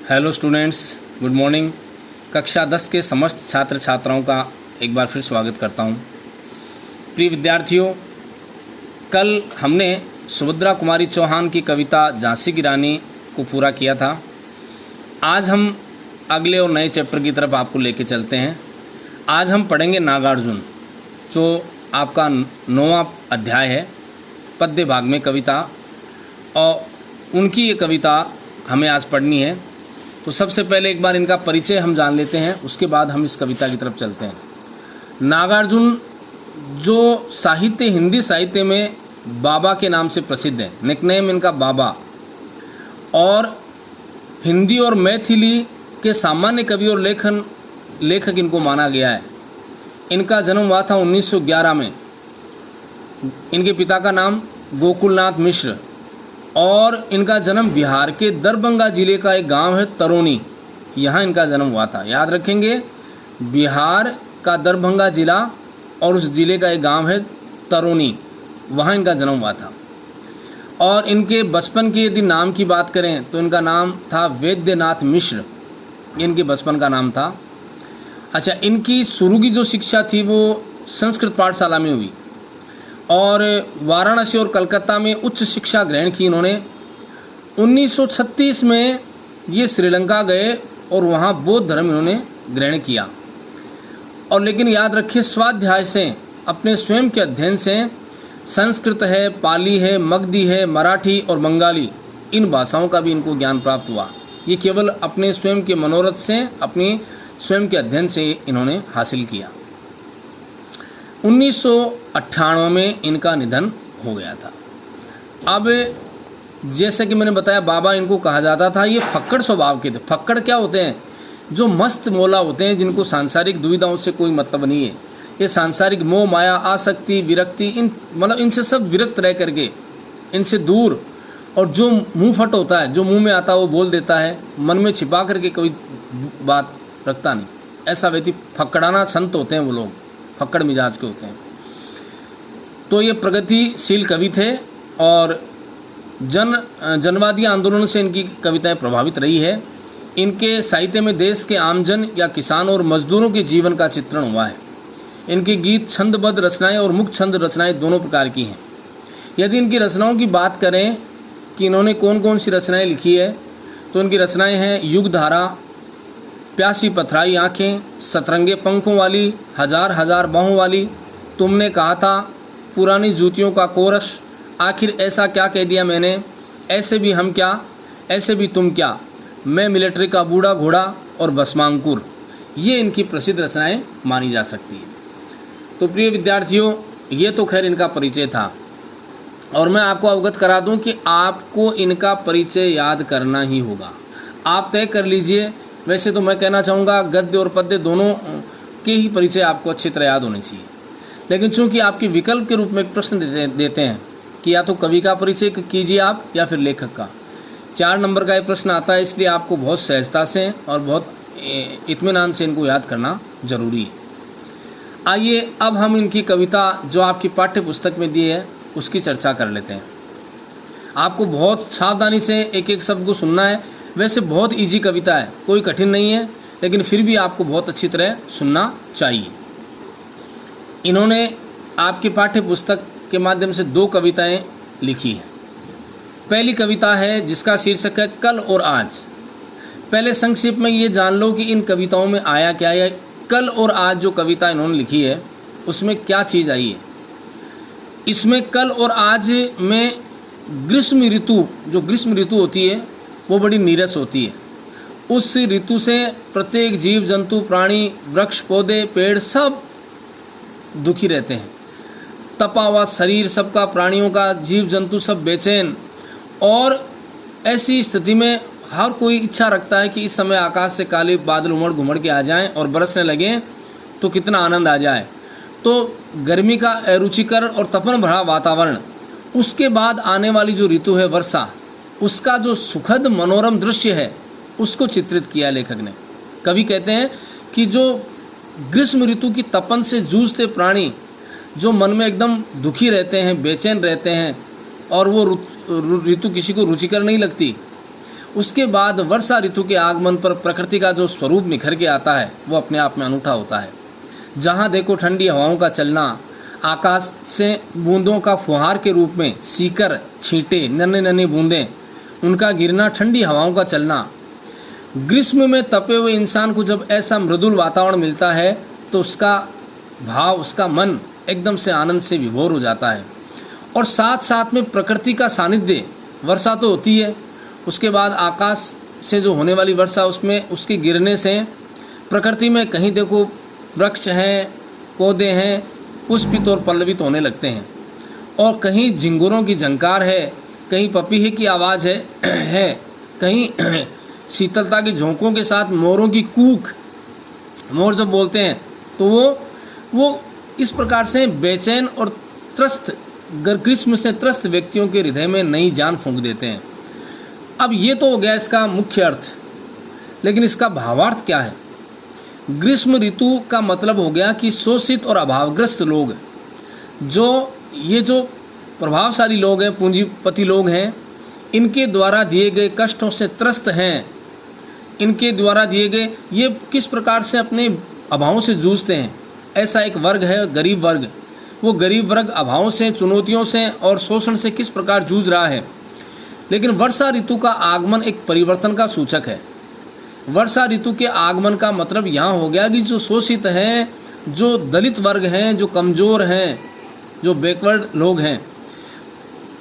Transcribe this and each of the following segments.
Hello students, good morning. कक्षा 10 के समस्त छात्र छात्राओं का एक बार फिर स्वागत करता हूं। प्रिय विद्यार्थियों, कल हमने सुभद्रा कुमारी चौहान की कविता झांसी की रानी को पूरा किया था। आज हम अगले और नए चैप्टर की तरफ आपको लेके चलते हैं। आज हम पढ़ेंगे नागार्जुन, जो आपका 9वां अध्याय है, पद्य भाग में कविता, और उनकी ये कविता हमें आज पढ़नी है। तो सबसे पहले एक बार इनका परिचय हम जान लेते हैं, उसके बाद हम इस कविता की तरफ चलते हैं। नागार्जुन जो साहित्य, हिंदी साहित्य में बाबा के नाम से प्रसिद्ध है, निकनेम इनका बाबा, और हिंदी और मैथिली के सामान्य कवि और लेखक इनको माना गया है। इनका जन्म हुआ था 1911 में। इनके पिता का नाम गोकुलनाथ मिश्र, और इनका जन्म बिहार के दरभंगा जिले का एक गांव है तरोनी, यहाँ इनका जन्म हुआ था। याद रखेंगे, बिहार का दरभंगा जिला और उस जिले का एक गांव है तरोनी, वहाँ इनका जन्म हुआ था। और इनके बचपन के यदि नाम की बात करें तो इनका नाम था वैद्यनाथ मिश्र, इनके बचपन का नाम था। अच्छा, इनकी शुरू की जो शिक्षा थी वो संस्कृत पाठशाला में हुई, और वाराणसी और कलकत्ता में उच्च शिक्षा ग्रहण की इन्होंने। 1936 में ये श्रीलंका गए और वहाँ बौद्ध धर्म इन्होंने ग्रहण किया। और लेकिन याद रखिए, स्वाध्याय से, अपने स्वयं के अध्ययन से, संस्कृत है, पाली है, मगधी है, मराठी और बंगाली, इन भाषाओं का भी इनको ज्ञान प्राप्त हुआ। ये केवल अपने स्वयं के मनोरथ से, अपनी स्वयं के अध्ययन से इन्होंने हासिल किया। 1998 में इनका निधन हो गया था। अब जैसे कि मैंने बताया, बाबा इनको कहा जाता था। ये फक्कड़ स्वभाव के थे। फक्कड़ क्या होते हैं? जो मस्त मौला होते हैं, जिनको सांसारिक दुविधाओं से कोई मतलब नहीं है। ये सांसारिक मोह, माया, आसक्ति, विरक्ति, इनसे सब विरक्त रह करके, इनसे दूर, और जो मुंह फट होता है, जो मुंह में आता है वो बोल देता है, मन में छिपा करके कोई बात रखता नहीं, ऐसा व्यक्ति फक्कड़ाना संत होते हैं। वो लोग फक्कड़ मिजाज के होते हैं। तो ये प्रगतिशील कवि थे, और जनवादी आंदोलन से इनकी कविताएं प्रभावित रही है। इनके साहित्य में देश के आमजन या किसान और मजदूरों के जीवन का चित्रण हुआ है। इनके गीत छंदबद्ध रचनाएं और मुक्त छंद रचनाएं दोनों प्रकार की हैं। यदि इनकी रचनाओं की बात करें कि इन्होंने कौन कौन सी रचनाएं लिखी है, तो इनकी रचनाएं हैं युगधारा, प्यासी पथराई आँखें, सतरंगे पंखों वाली, हजार हजार बाहों वाली, तुमने कहा था, पुरानी जूतियों का कोरस, आखिर ऐसा क्या कह दिया मैंने, ऐसे भी हम क्या, ऐसे भी तुम क्या, मैं मिलिट्री का बूढ़ा घोड़ा, और भस्मांकुर। ये इनकी प्रसिद्ध रचनाएं मानी जा सकती है। तो प्रिय विद्यार्थियों, ये तो खैर इनका परिचय था, और मैं आपको अवगत करा दूं कि आपको इनका परिचय याद करना ही होगा। आप तय कर लीजिए। वैसे तो मैं कहना चाहूँगा गद्य और पद्य दोनों के ही परिचय आपको अच्छी तरह याद होने चाहिए, लेकिन चूंकि आपके विकल्प के रूप में एक प्रश्न देते हैं कि या तो कवि का परिचय कीजिए आप, या फिर लेखक का। 4 नंबर का ये प्रश्न आता है, इसलिए आपको बहुत सहजता से और बहुत इत्मीनान से इनको याद करना जरूरी है। आइए अब हम इनकी कविता जो आपकी पाठ्य पुस्तक में दी है उसकी चर्चा कर लेते हैं। आपको बहुत सावधानी से एक एक शब्द को सुनना है। वैसे बहुत इजी कविता है, कोई कठिन नहीं है, लेकिन फिर भी आपको बहुत अच्छी तरह सुनना चाहिए। इन्होंने आपकी पाठ्य पुस्तक के माध्यम से 2 कविताएं लिखी हैं। पहली कविता है जिसका शीर्षक है कल और आज। पहले संक्षेप में ये जान लो कि इन कविताओं में आया क्या है। कल और आज जो कविता इन्होंने लिखी है उसमें क्या चीज़ आई है। इसमें कल और आज में ग्रीष्म ऋतु, जो ग्रीष्म ऋतु होती है वो बड़ी नीरस होती है। उस ऋतु से प्रत्येक जीव जंतु, प्राणी, वृक्ष, पौधे, पेड़ सब दुखी रहते हैं। तपा हुआ शरीर सबका, प्राणियों का, जीव जंतु सब बेचैन, और ऐसी स्थिति में हर कोई इच्छा रखता है कि इस समय आकाश से काले बादल उमड़ घुमड़ के आ जाएं और बरसने लगें तो कितना आनंद आ जाए। तो गर्मी का अरुचिकर और तपन भरा वातावरण, उसके बाद आने वाली जो ऋतु है वर्षा, उसका जो सुखद मनोरम दृश्य है उसको चित्रित किया लेखक ने। कवि कहते हैं कि जो ग्रीष्म ऋतु की तपन से जूझते प्राणी, जो मन में एकदम दुखी रहते हैं, बेचैन रहते हैं, और वो ऋतु किसी को रुचिकर नहीं लगती, उसके बाद वर्षा ऋतु के आगमन पर प्रकृति का जो स्वरूप निखर के आता है वो अपने आप में अनूठा होता है। जहाँ देखो ठंडी हवाओं का चलना, आकाश से बूंदों का फुहार के रूप में सीकर छींटे, नन्हे नन्हे बूंदें, उनका गिरना, ठंडी हवाओं का चलना। ग्रीष्म में तपे हुए इंसान को जब ऐसा मृदुल वातावरण मिलता है तो उसका भाव, उसका मन एकदम से आनंद से विभोर हो जाता है। और साथ साथ में प्रकृति का सानिध्य, वर्षा तो होती है, उसके बाद आकाश से जो होने वाली वर्षा, उसमें उसके गिरने से प्रकृति में कहीं देखो वृक्ष हैं, पौधे हैं, पुष्पित और पल्लवित होने लगते हैं, और कहीं झिंगुरों की झंकार है, कहीं पपीहे की आवाज़ है, कहीं शीतलता के झोंकों के साथ मोरों की कूक, मोर जब बोलते हैं तो वो इस प्रकार से बेचैन और त्रस्त, ग्रीष्म से त्रस्त व्यक्तियों के हृदय में नई जान फूंक देते हैं। अब ये तो हो गया इसका मुख्य अर्थ, लेकिन इसका भावार्थ क्या है? ग्रीष्म ऋतु का मतलब हो गया कि शोषित और अभावग्रस्त लोग, जो प्रभावशाली लोग हैं, पूंजीपति लोग हैं, इनके द्वारा दिए गए कष्टों से त्रस्त हैं, इनके द्वारा दिए गए, ये किस प्रकार से अपने अभावों से जूझते हैं। ऐसा एक वर्ग है गरीब वर्ग। वो गरीब वर्ग अभावों से, चुनौतियों से और शोषण से किस प्रकार जूझ रहा है। लेकिन वर्षा ऋतु का आगमन एक परिवर्तन का सूचक है। वर्षा ऋतु के आगमन का मतलब यहाँ हो गया कि जो शोषित हैं, जो दलित वर्ग हैं, जो कमज़ोर हैं, जो बैकवर्ड लोग हैं,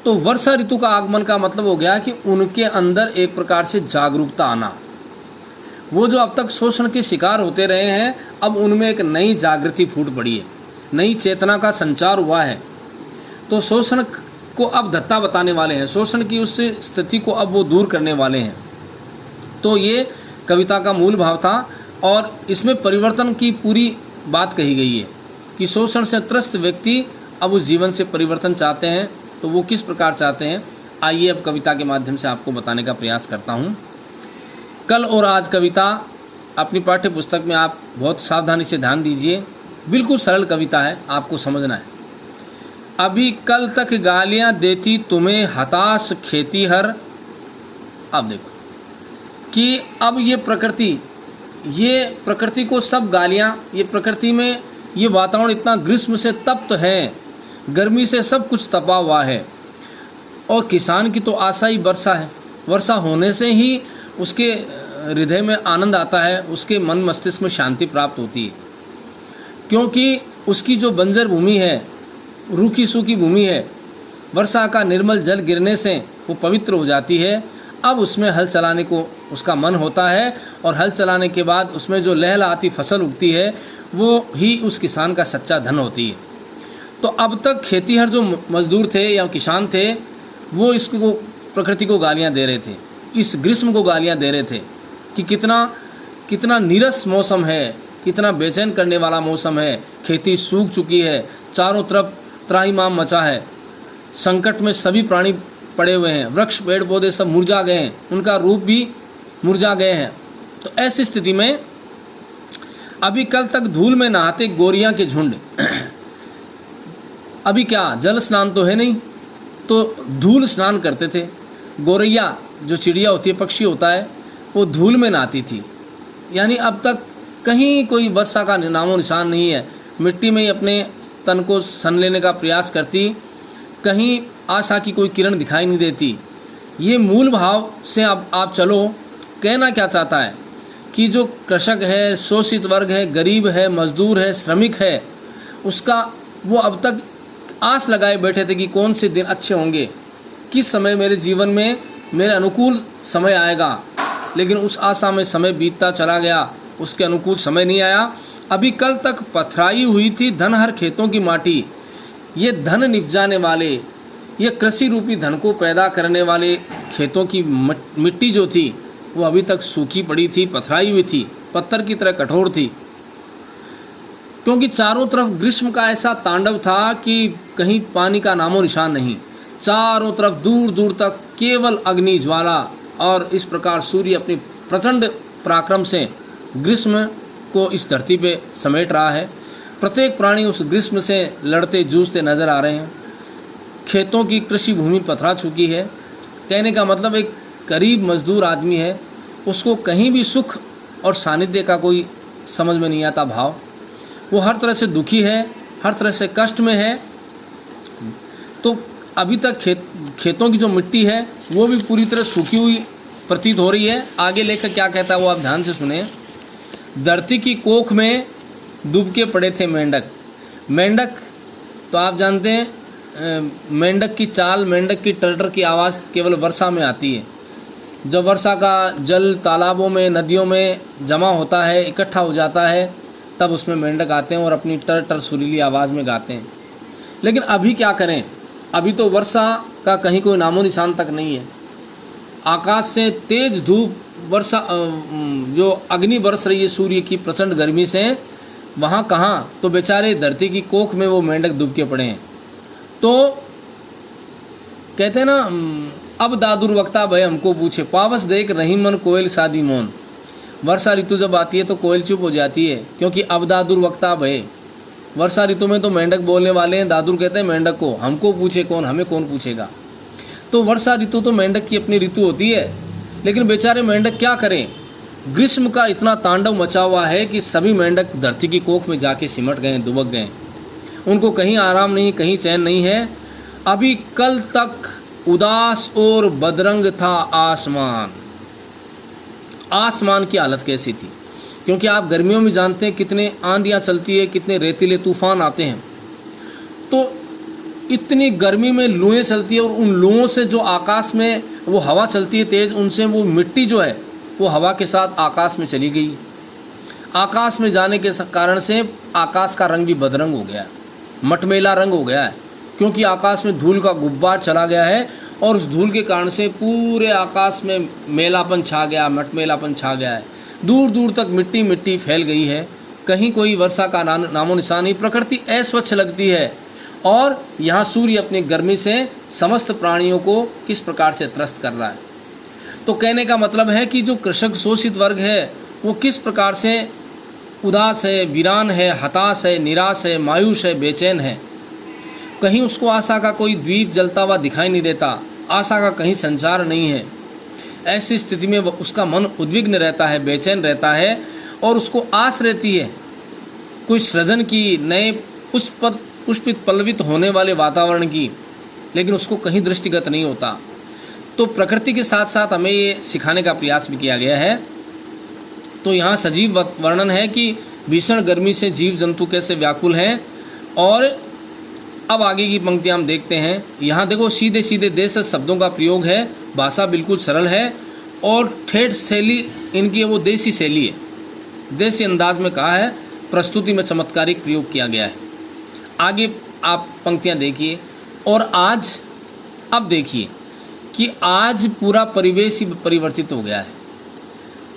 तो वर्षा ऋतु का आगमन का मतलब हो गया कि उनके अंदर एक प्रकार से जागरूकता आना। वो जो अब तक शोषण के शिकार होते रहे हैं, अब उनमें एक नई जागृति फूट पड़ी है, नई चेतना का संचार हुआ है। तो शोषण को अब धत्ता बताने वाले हैं, शोषण की उस स्थिति को अब वो दूर करने वाले हैं। तो ये कविता का मूल भाव था, और इसमें परिवर्तन की पूरी बात कही गई है कि शोषण से त्रस्त व्यक्ति अब उस जीवन से परिवर्तन चाहते हैं। तो वो किस प्रकार चाहते हैं, आइए अब कविता के माध्यम से आपको बताने का प्रयास करता हूँ। कल और आज कविता अपनी पाठ्य पुस्तक में आप बहुत सावधानी से ध्यान दीजिए, बिल्कुल सरल कविता है, आपको समझना है। अभी कल तक गालियाँ देती तुम्हें हताश खेतीहर। अब देखो कि अब ये प्रकृति को सब गालियाँ, ये प्रकृति में ये वातावरण इतना ग्रीष्म से तप्त है, गर्मी से सब कुछ तपा हुआ है, और किसान की तो आशा ही वर्षा है। वर्षा होने से ही उसके हृदय में आनंद आता है, उसके मन मस्तिष्क में शांति प्राप्त होती है, क्योंकि उसकी जो बंजर भूमि है, रूखी सूखी भूमि है, वर्षा का निर्मल जल गिरने से वो पवित्र हो जाती है। अब उसमें हल चलाने को उसका मन होता है, और हल चलाने के बाद उसमें जो लहलहाती फसल उगती है वो ही उस किसान का सच्चा धन होती है। तो अब तक खेतीहर जो मजदूर थे या किसान थे, वो इसको प्रकृति को गालियां दे रहे थे, इस ग्रीष्म को गालियां दे रहे थे कि कितना नीरस मौसम है, कितना बेचैन करने वाला मौसम है, खेती सूख चुकी है, चारों तरफ त्राहिमाम मचा है, संकट में सभी प्राणी पड़े हुए हैं, वृक्ष पेड़ पौधे सब मुरझा गए हैं, उनका रूप भी मुरझा गए हैं। तो ऐसी स्थिति में अभी कल तक धूल में नहाते गोरियां के झुंड, अभी क्या जल स्नान तो है नहीं, तो धूल स्नान करते थे। गोरैया जो चिड़िया होती है, पक्षी होता है, वो धूल में नहाती थी। यानी अब तक कहीं कोई वर्षा का नामो निशान नहीं है, मिट्टी में ही अपने तन को सन लेने का प्रयास करती, कहीं आशा की कोई किरण दिखाई नहीं देती। ये मूल भाव से अब आप चलो। कहना क्या चाहता है कि जो कृषक है, शोषित वर्ग है, गरीब है, मजदूर है, श्रमिक है, उसका वो अब तक आस लगाए बैठे थे कि कौन से दिन अच्छे होंगे, किस समय मेरे जीवन में मेरे अनुकूल समय आएगा। लेकिन उस आशा में समय बीतता चला गया, उसके अनुकूल समय नहीं आया। अभी कल तक पथराई हुई थी धनहर खेतों की माटी। ये धन निपजाने वाले, ये कृषि रूपी धन को पैदा करने वाले खेतों की मिट्टी जो थी वो अभी तक सूखी पड़ी थी, पथराई हुई थी, पत्थर की तरह कठोर थी, क्योंकि चारों तरफ ग्रीष्म का ऐसा तांडव था कि कहीं पानी का नामो निशान नहीं। चारों तरफ दूर दूर तक केवल अग्नि ज्वाला, और इस प्रकार सूर्य अपनी प्रचंड पराक्रम से ग्रीष्म को इस धरती पे समेट रहा है। प्रत्येक प्राणी उस ग्रीष्म से लड़ते जूझते नजर आ रहे हैं। खेतों की कृषि भूमि पथरा चुकी है। कहने का मतलब एक गरीब मजदूर आदमी है, उसको कहीं भी सुख और सानिध्य का कोई समझ में नहीं आता भाव। वो हर तरह से दुखी है, हर तरह से कष्ट में है। तो अभी तक खेतों की जो मिट्टी है वो भी पूरी तरह सूखी हुई प्रतीत हो रही है। आगे लेकर क्या कहता है वो आप ध्यान से सुने। धरती की कोख में डूब के पड़े थे मेंढक। मेंढक तो आप जानते हैं, मेंढक की चाल, मेंढक की टर्टर की आवाज़ केवल वर्षा में आती है। जब वर्षा का जल तालाबों में, नदियों में जमा होता है, इकट्ठा हो जाता है, तब उसमें मेंढक आते हैं और अपनी टर सुरीली आवाज़ में गाते हैं। लेकिन अभी क्या करें, अभी तो वर्षा का कहीं कोई नामो निशान तक नहीं है। आकाश से तेज धूप, वर्षा जो अग्नि बरस रही है सूर्य की प्रचंड गर्मी से, वहाँ कहाँ, तो बेचारे धरती की कोख में वो मेंढक डूब के पड़े हैं। तो कहते हैं ना, अब दादुर वक्ता भय हमको पूछे, पावस देख रही मन कोयल शादी मौन। वर्षा ऋतु जब आती है तो कोयल चुप हो जाती है, क्योंकि अब दादुर वक्ता भय। वर्षा ऋतु में तो मेंढक बोलने वाले हैं, दादुर कहते हैं मेंढक को, हमको पूछे कौन, हमें कौन पूछेगा। तो वर्षा ऋतु तो मेंढक की अपनी ऋतु होती है, लेकिन बेचारे मेंढक क्या करें। ग्रीष्म का इतना तांडव मचा हुआ है कि सभी मेंढक धरती की कोख में जाके सिमट गए, दुबक गए। उनको कहीं आराम नहीं, कहीं चैन नहीं है। अभी कल तक उदास और बदरंग था आसमान। आसमान की हालत कैसी थी, क्योंकि आप गर्मियों में जानते हैं कितने आंधियाँ चलती है, कितने रेतीले तूफान आते हैं। तो इतनी गर्मी में लुएं चलती है और उन लुओं से जो आकाश में वो हवा चलती है तेज़, उनसे वो मिट्टी जो है वो हवा के साथ आकाश में चली गई। आकाश में जाने के कारण से आकाश का रंग भी बदरंग हो गया है, मटमैला रंग हो गया है, क्योंकि आकाश में धूल का गुब्बार चला गया है और उस धूल के कारण से पूरे आकाश में मेलापन छा गया, मटमैलापन छा गया है। दूर दूर तक मिट्टी मिट्टी फैल गई है, कहीं कोई वर्षा का नामो निशान नहीं। प्रकृति अस्वच्छ लगती है और यहाँ सूर्य अपनी गर्मी से समस्त प्राणियों को किस प्रकार से त्रस्त कर रहा है। तो कहने का मतलब है कि जो कृषक शोषित वर्ग है वो किस प्रकार से उदास है, वीरान है, हताश है, निराश है, मायूस है, बेचैन है। कहीं उसको आशा का कोई द्वीप जलता हुआ दिखाई नहीं देता, आशा का कहीं संचार नहीं है। ऐसी स्थिति में उसका मन उद्विग्न रहता है, बेचैन रहता है और उसको आस रहती है कोई सृजन की, नए पुष्पित पल्लवित होने वाले वातावरण की, लेकिन उसको कहीं दृष्टिगत नहीं होता। तो प्रकृति के साथ साथ हमें ये सिखाने का प्रयास भी किया गया है। तो यहाँ सजीव वर्णन है कि भीषण गर्मी से जीव जंतु कैसे व्याकुल हैं। और अब आगे की पंक्तियाँ हम देखते हैं। यहाँ देखो सीधे सीधे देश शब्दों का प्रयोग है, भाषा बिल्कुल सरल है और ठेठ शैली इनकी वो देसी शैली है, देसी अंदाज में कहा है, प्रस्तुति में चमत्कारिक प्रयोग किया गया है। आगे आप पंक्तियाँ देखिए। और आज अब देखिए कि आज पूरा परिवेश ही परिवर्तित हो गया है।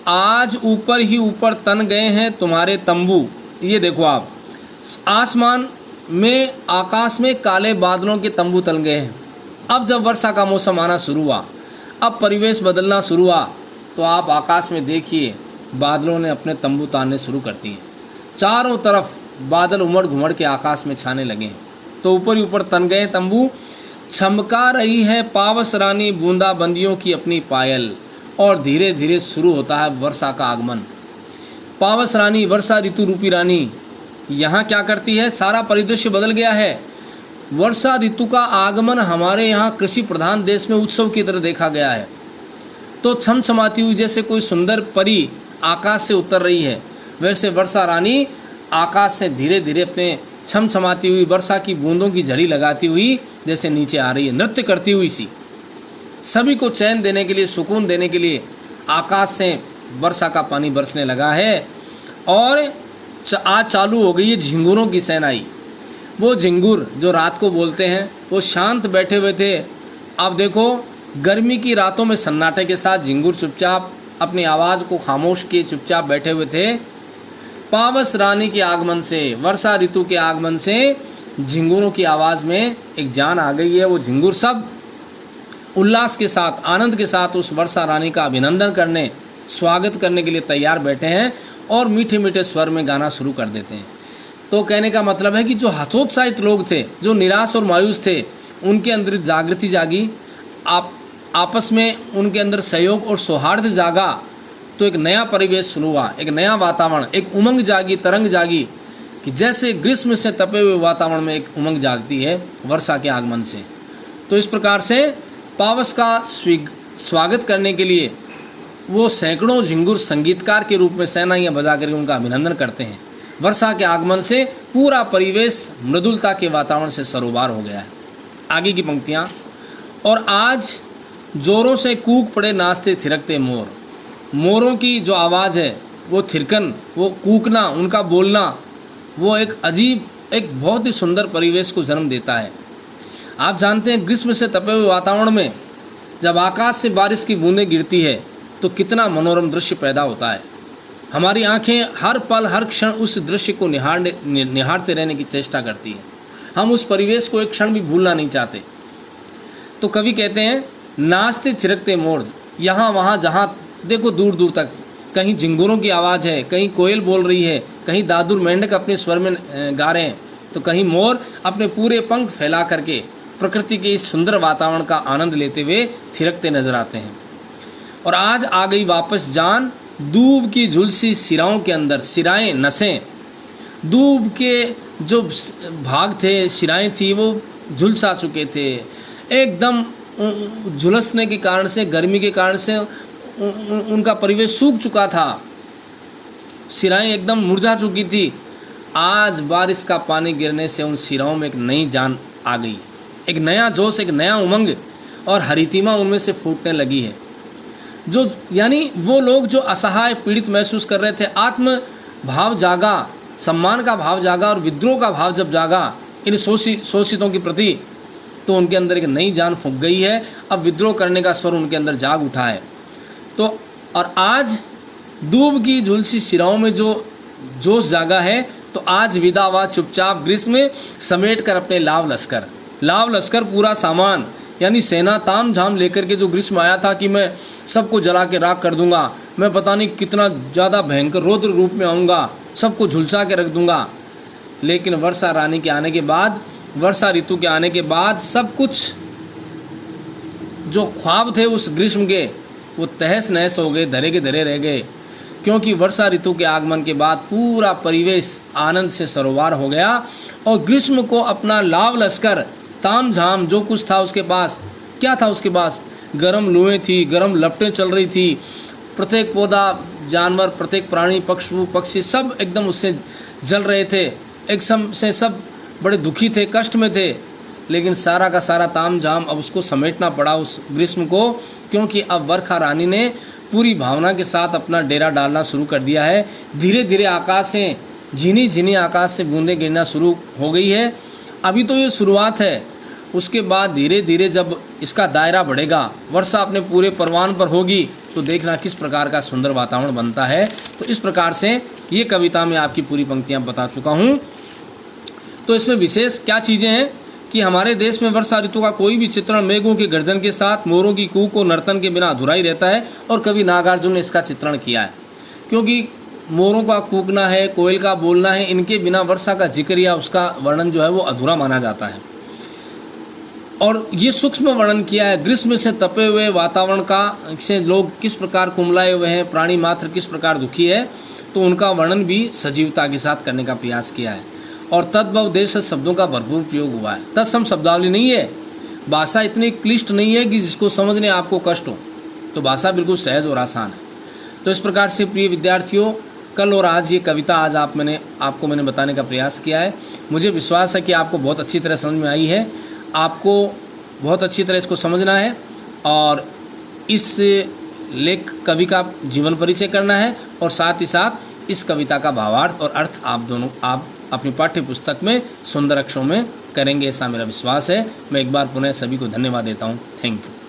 आज ऊपर ही ऊपर तन गए हैं तुम्हारे तंबू। ये देखो आप, आसमान में, आकाश में काले बादलों के तंबू तल गए हैं। अब जब वर्षा का मौसम आना शुरू हुआ, अब परिवेश बदलना शुरू हुआ, तो आप आकाश में देखिए बादलों ने अपने तंबू तानने शुरू कर दिए। चारों तरफ बादल उमड़ घुमड़ के आकाश में छाने लगे हैं। तो ऊपर ही ऊपर तन गए तंबू। छमका रही है पावस रानी बूंदाबंदियों की अपनी पायल, और धीरे धीरे शुरू होता है वर्षा का आगमन। पावस रानी, वर्षा ऋतु रूपी रानी यहाँ क्या करती है, सारा परिदृश्य बदल गया है। वर्षा ऋतु का आगमन हमारे यहाँ कृषि प्रधान देश में उत्सव की तरह देखा गया है। तो छमछमाती हुई जैसे कोई सुंदर परी आकाश से उतर रही है, वैसे वर्षा रानी आकाश से धीरे धीरे अपने छमछमाती हुई वर्षा की बूंदों की झड़ी लगाती हुई जैसे नीचे आ रही है, नृत्य करती हुई सी। सभी को चैन देने के लिए, सुकून देने के लिए आकाश से वर्षा का पानी बरसने लगा है। और आज चालू हो गई है झिंगुरों की सेनाई। वो झिंगुर जो रात को बोलते हैं, वो शांत बैठे हुए थे। अब देखो गर्मी की रातों में सन्नाटे के साथ झिंगुर चुपचाप अपनी आवाज़ को खामोश किए चुपचाप बैठे हुए थे। पावस रानी के आगमन से, वर्षा ऋतु के आगमन से झिंगुरों की आवाज़ में एक जान आ गई है। वो झिंगुर सब उल्लास के साथ, आनंद के साथ उस वर्षा रानी का अभिनंदन करने, स्वागत करने के लिए तैयार बैठे हैं और मीठे मीठे स्वर में गाना शुरू कर देते हैं। तो कहने का मतलब है कि जो हतोत्साहित लोग थे, जो निराश और मायूस थे, उनके अंदर जागृति जागी। आप आपस में उनके अंदर सहयोग और सौहार्द जागा तो एक नया परिवेश शुरू हुआ, एक नया वातावरण, एक उमंग जागी, तरंग जागी कि जैसे ग्रीष्म से तपे हुए वातावरण में एक उमंग जागती है वर्षा के आगमन से। तो इस प्रकार से पावस का स्वागत करने के लिए वो सैकड़ों झिंगुर संगीतकार के रूप में शहनाइयाँ बजा करके उनका अभिनंदन करते हैं। वर्षा के आगमन से पूरा परिवेश मृदुलता के वातावरण से सरोबार हो गया है। आगे की पंक्तियाँ, और आज जोरों से कूक पड़े नाचते थिरकते मोर। मोरों की जो आवाज़ है, वो थिरकन, वो कूकना, उनका बोलना, वो एक अजीब, एक बहुत ही सुंदर परिवेश को जन्म देता है। आप जानते हैं ग्रीष्म से तपे हुए वातावरण में जब आकाश से बारिश की बूंदें गिरती है तो कितना मनोरम दृश्य पैदा होता है। हमारी आंखें हर पल हर क्षण उस दृश्य को निहारते रहने की चेष्टा करती है। हम उस परिवेश को एक क्षण भी भूलना नहीं चाहते। तो कवि कहते हैं, नाचते थिरकते मोर, यहाँ वहाँ जहाँ देखो दूर दूर तक, कहीं झिंगुरों की आवाज़ है, कहीं कोयल बोल रही है, कहीं दादुर मेंढक अपने स्वर में गा रहे हैं, तो कहीं मोर अपने पूरे पंख फैला करके प्रकृति के इस सुंदर वातावरण का आनंद लेते हुए थिरकते नजर आते हैं। और आज आ गई वापस जान दूब की झुलसी सिराओं के अंदर। सिराएं, नसें, दूब के जो भाग थे, सिराएं थी, वो झुलसा चुके थे। एकदम झुलसने के कारण से, गर्मी के कारण से उनका परिवेश सूख चुका था, सिराएं एकदम मुरझा चुकी थी। आज बारिश का पानी गिरने से उन सिराओं में एक नई जान आ गई, एक नया जोश, एक नया उमंग और हरितिमा उनमें से फूटने लगी है। जो यानी वो लोग जो असहाय पीड़ित महसूस कर रहे थे, आत्म भाव जागा, सम्मान का भाव जागा और विद्रोह का भाव जब जागा इन शोषितों के प्रति, तो उनके अंदर एक नई जान फूंक गई है। अब विद्रोह करने का स्वर उनके अंदर जाग उठा है। तो और आज दूब की झुलसी सिराओं में जो जोश जागा है, तो आज विदा हुआ चुपचाप ग्रीष्म समेट कर अपने लाव लश्कर पूरा सामान, यानी सेना ताम झाम लेकर के जो ग्रीष्म आया था कि मैं सबको जला के राख कर दूंगा, मैं पता नहीं कितना ज़्यादा भयंकर रौद्र रूप में आऊँगा, सबको झुलसा के रख दूंगा। लेकिन वर्षा रानी के आने के बाद, वर्षा ऋतु के आने के बाद सब कुछ जो ख्वाब थे उस ग्रीष्म के, वो तहस नहस हो गए, धरे के धरे रह गए। क्योंकि वर्षा ऋतु के आगमन के बाद पूरा परिवेश आनंद से सरोबार हो गया और ग्रीष्म को अपना लाव लश्कर, ताम झाम जो कुछ था उसके पास, क्या था उसके पास, गर्म लुएँ थी, गर्म लपटें चल रही थी, प्रत्येक पौधा, जानवर, प्रत्येक प्राणी, पक्षी सब एकदम उससे जल रहे थे, एक से सब बड़े दुखी थे, कष्ट में थे। लेकिन सारा का सारा ताम झाम अब उसको समेटना पड़ा उस ग्रीष्म को, क्योंकि अब वर्षा रानी ने पूरी भावना के साथ अपना डेरा डालना शुरू कर दिया है। धीरे धीरे आकाश से, झिनी झिनी आकाश से बूंदें गिरना शुरू हो गई है। अभी तो ये शुरुआत है, उसके बाद धीरे धीरे जब इसका दायरा बढ़ेगा, वर्षा अपने पूरे परवान पर होगी, तो देखना किस प्रकार का सुंदर वातावरण बनता है। तो इस प्रकार से ये कविता में आपकी पूरी पंक्तियाँ बता चुका हूँ। तो इसमें विशेष क्या चीज़ें हैं कि हमारे देश में वर्षा ऋतु का कोई भी चित्रण मेघों के गर्जन के साथ, मोरों की कूक और नर्तन के बिना अधूरा ही रहता है। और कवि नागार्जुन ने इसका चित्रण किया है, क्योंकि मोरों का कूकना है, कोयल का बोलना है, इनके बिना वर्षा का जिक्र या उसका वर्णन जो है वो अधूरा माना जाता है। और ये सूक्ष्म वर्णन किया है ग्रीष्म से तपे हुए वातावरण का, से लोग किस प्रकार कुमलाए हुए हैं, प्राणी मात्र किस प्रकार दुखी है, तो उनका वर्णन भी सजीवता के साथ करने का प्रयास किया है। और तद्भवदेश शब्दों का भरपूर प्रयोग हुआ है। तत्सम शब्दावली नहीं है, भाषा इतनी क्लिष्ट नहीं है कि जिसको समझने आपको कष्ट हो, तो भाषा बिल्कुल सहज और आसान है। तो इस प्रकार से प्रिय विद्यार्थियों, कल और आज ये कविता आज आपको मैंने बताने का प्रयास किया है। मुझे विश्वास है कि आपको बहुत अच्छी तरह समझ में आई है। आपको बहुत अच्छी तरह इसको समझना है और इस कवि का जीवन परिचय करना है, और साथ ही साथ इस कविता का भावार्थ और अर्थ आप अपनी पाठ्य पुस्तक में सुंदर अक्षरों में करेंगे, ऐसा मेरा विश्वास है। मैं एक बार पुनः सभी को धन्यवाद देता हूँ। Thank you.